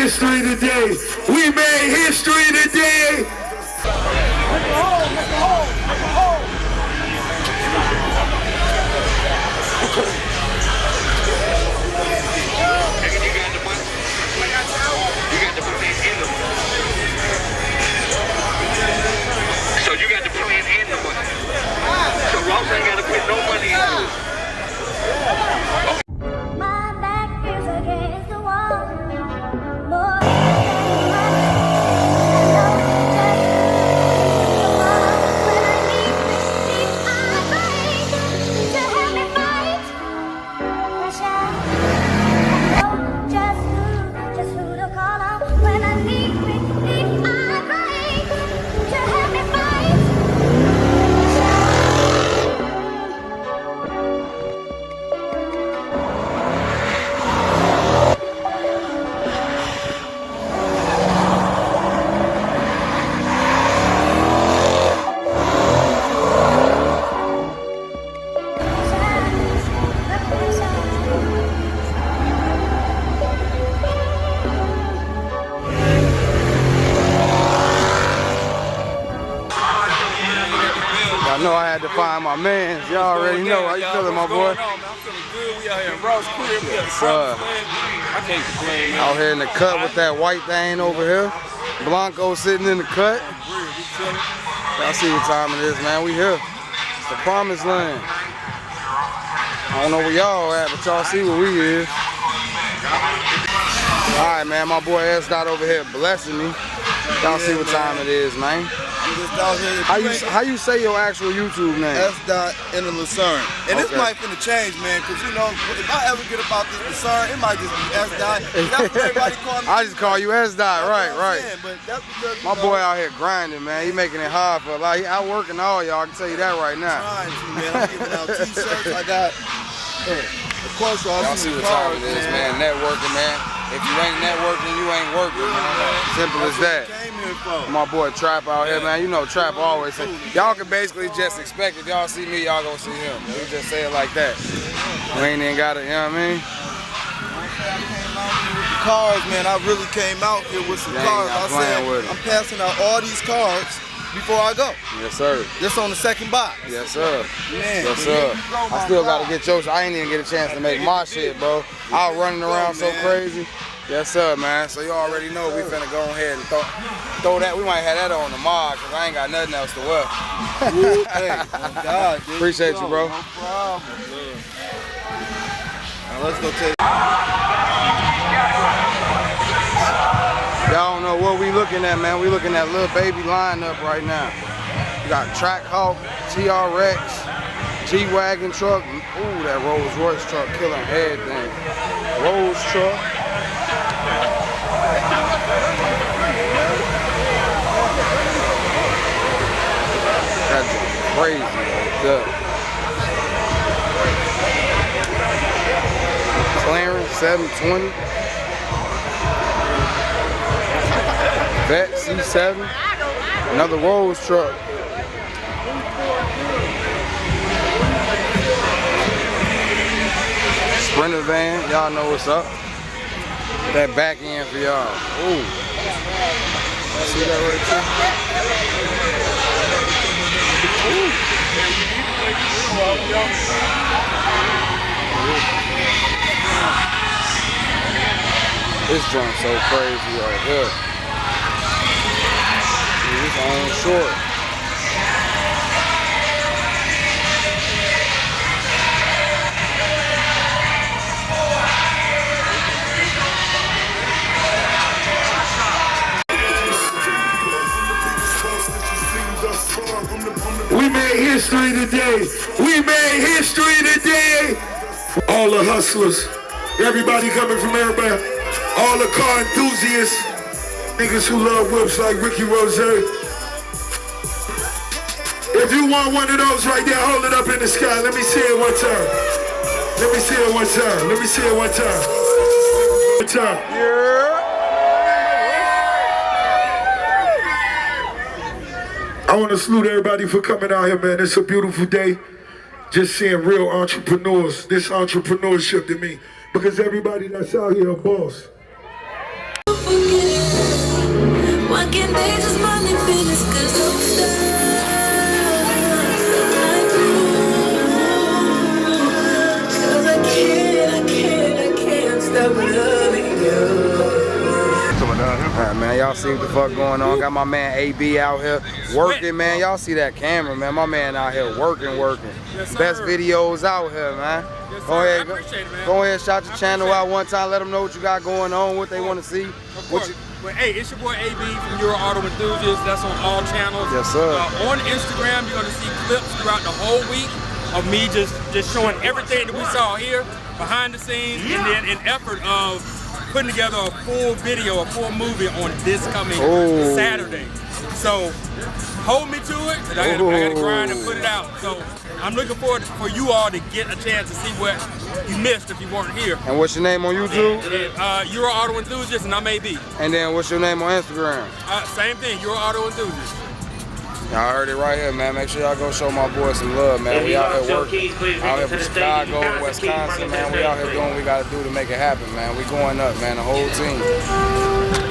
history today. We made history today. So you got the plan and the money. So Ross ain't got to put no money into it. My back is against the wall. More I know I had to find my man. Y'all already know. How you feeling, my boy? I'm feeling good. We out here in Ross crib. We at the I can't complain, man. Out here in the cut with that white thing over here. Blanco sitting in the cut. Y'all see what time it is, man. We here. It's the promised land. I don't know where y'all at, but y'all see where we is. All right, man. My boy S. Dot over here blessing me. Y'all see what time it is, man. How you say your actual YouTube name? S. Dot in the Lucerne. And this might finna change, man, because you know, if I ever get about this Lucerne, it might just be S. Dot. That's what everybody call me. I just call you S. Dot, right. But that's because, my boy out here grinding, man. He making it hard for a lot. He out working all y'all. I can tell you that right now. Trying to, man. I'm giving out t-shirts. I got, of course, y'all see what time it is, man. Networking, man. If you ain't networking, you ain't working, man. Simple as that. My boy Trap out here, man. You know Trap always say, y'all can basically just expect if y'all see me, y'all gonna see him. We just say it like that. We ain't even got it, you know what I mean? Cars, man. I really came out here with some cars. I said, I'm passing out all these cards before I go. Yes, sir. Just on the second box. Yes, sir. Man, yes, sir. I still got to get yours. I ain't even get a chance to make my shit, bro. I was running around so crazy. Yes, sir, man. So you already know we finna go ahead and throw that. We might have that on tomorrow because I ain't got nothing else to wear. Hey, oh God, dude. Appreciate you, bro. No problem. Now let's go take. Y'all don't know what we looking at, man. We looking at Lil Baby lineup right now. We got Trackhawk, TRX, G-Wagon truck. Ooh, that Rolls Royce truck killing everything. Rolls truck. That's crazy right there. Clarence 720. Vet C7. Another Rolls truck. Sprinter van, y'all know what's up. That back end for y'all. Ooh. See that right there? Ooh. This joint's so crazy right here. It's on short. We made history today. We made history today. All the hustlers, everybody coming from everybody, all the car enthusiasts, niggas who love whips like Ricky Rose. If you want one of those right there, hold it up in the sky. Let me see it one time. Let me see it one time. Let me see it one time. One time. Yeah. I want to salute everybody for coming out here, man. It's a beautiful day. Just seeing real entrepreneurs. This entrepreneurship to me. Because everybody that's out here a boss. Working days is money business, cause don't stop like you. Cause I can't stop loving you. Alright, man, y'all see what the fuck going on. Got my man AB out here working, man. Y'all see that camera, man. My man out here working. Yes, Best videos out here, man. Yes, Go ahead, I appreciate it, man. go ahead, shout your I channel appreciate out one time. Let them know what you got going on, what they want to see. Of course. But hey, it's your boy AB from Euro Auto Enthusiast. That's on all channels. Yes, sir. On Instagram, you're gonna see clips throughout the whole week of me just showing everything that we saw here behind the scenes, and then in effort of putting together a full video, a full movie on this coming Saturday. So hold me to it, because I gotta grind and put it out. So I'm looking forward for you all to get a chance to see what you missed if you weren't here. And what's your name on YouTube? Euro Auto Enthusiast, and I'm AB. And then what's your name on Instagram? Same thing, Euro Auto Enthusiast. Y'all heard it right here, man. Make sure y'all go show my boy some love, man. We out here working. Out here from Chicago, Wisconsin, man. We out here doing what we gotta do to make it happen, man. We going up, man. The whole team.